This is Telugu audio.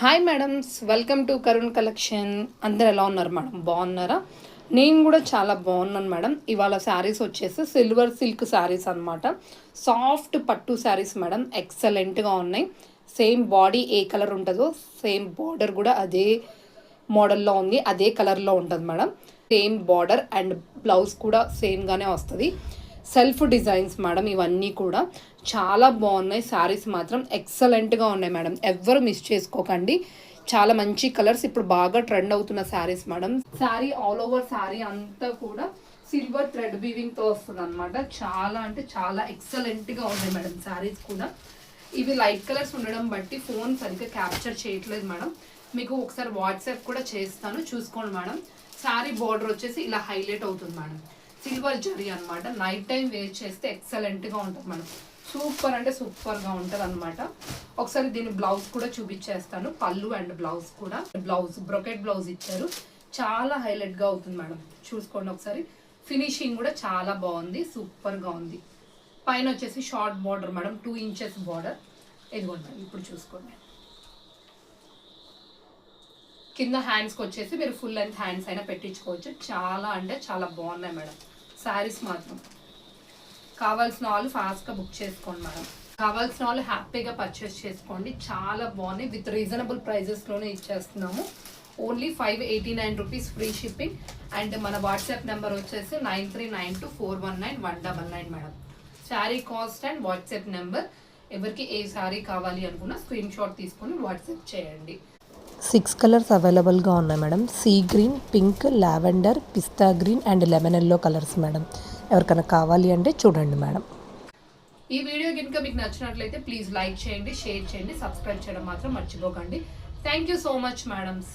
Hi madams, welcome to Karun collection. అందరు ఎలా ఉన్నారు మేడం? బాగున్నారా? నేను కూడా చాలా బాగున్నాను మేడం. ఇవాళ శారీస్ వచ్చేసి సిల్వర్ సిల్క్ శారీస్ అనమాట. సాఫ్ట్ పట్టు శారీస్ మేడం, ఎక్సలెంట్గా ఉన్నాయి. సేమ్ బాడీ ఏ కలర్ ఉంటుందో సేమ్ బార్డర్ కూడా అదే మోడల్లో ఉంది, అదే కలర్లో ఉంటుంది madam. Same border and blouse కూడా సేమ్గానే వస్తుంది. సెల్ఫ్ డిజైన్స్ మేడం, ఇవన్నీ కూడా చాలా బాగున్నాయి. శారీస్ మాత్రం ఎక్సలెంట్గా ఉన్నాయి మేడం, ఎవ్వరు మిస్ చేసుకోకండి. చాలా మంచి కలర్స్, ఇప్పుడు బాగా ట్రెండ్ అవుతున్న saris madam. Sari all over sari అంతా కూడా సిల్వర్ థ్రెడ్ వీవింగ్తో వస్తుంది అనమాట. చాలా అంటే చాలా ఎక్సలెంట్గా ఉన్నాయి మేడం శారీస్ కూడా. ఇవి లైట్ కలర్స్ ఉండడం బట్టి ఫోన్ సరిగ్గా క్యాప్చర్ చేయట్లేదు మేడం. మీకు ఒకసారి వాట్సాప్ కూడా చేస్తాను, చూసుకోండి మేడం. శారీ బార్డర్ వచ్చేసి ఇలా హైలైట్ అవుతుంది మేడం. సిల్వర్ జరీ అనమాట. నైట్ టైం వేర్ చేస్తే ఎక్సలెంట్గా ఉంటుంది మేడం. సూపర్ అంటే సూపర్గా ఉంటుంది అనమాట. ఒకసారి దీని బ్లౌజ్ కూడా చూపించేస్తాను. పళ్ళు అండ్ బ్లౌజ్ కూడా, బ్లౌజ్ బ్రొకెట్ బ్లౌజ్ ఇచ్చారు. చాలా హైలైట్గా అవుతుంది మేడం. చూసుకోండి ఒకసారి. ఫినిషింగ్ కూడా చాలా బాగుంది, సూపర్గా ఉంది. పైన వచ్చేసి short border madam, 2 inches border. ఇదిగోండి ఇప్పుడు చూసుకోండి. కింద హ్యాండ్స్కి వచ్చేసి మీరు ఫుల్ లెంత్ హ్యాండ్స్ అయినా పెట్టించుకోవచ్చు. చాలా అంటే చాలా బాగున్నాయి మేడం శారీస్ మాత్రం. కావాల్సిన వాళ్ళు ఫాస్ట్గా బుక్ చేసుకోండి మేడం. కావాల్సిన వాళ్ళు హ్యాపీగా పర్చేస్ చేసుకోండి. చాలా బాగున్నాయి. విత్ రీజనబుల్ ప్రైజెస్లోనే ఇచ్చేస్తున్నాము. Only 589 rupees free shipping. And మన వాట్సాప్ నెంబర్ వచ్చేసి 9392419199 madam. Sari cost and WhatsApp number. ఎవరికి ఏ శారీ కావాలి అనుకున్నా స్క్రీన్ షాట్ తీసుకొని వాట్సాప్ చేయండి. 6 కలర్స్ అవైలబుల్గా ఉన్నాయి madam. Sea green, pink, lavender, pista green and lemon yellow colours madam. ఎవరికైనా కావాలి అంటే చూడండి మేడం. ఈ వీడియో కనుక మీకు నచ్చినట్లయితే ప్లీజ్ లైక్ చేయండి, షేర్ చేయండి, సబ్స్క్రైబ్ చేయడం మాత్రం మర్చిపోకండి. Thank you so much madams.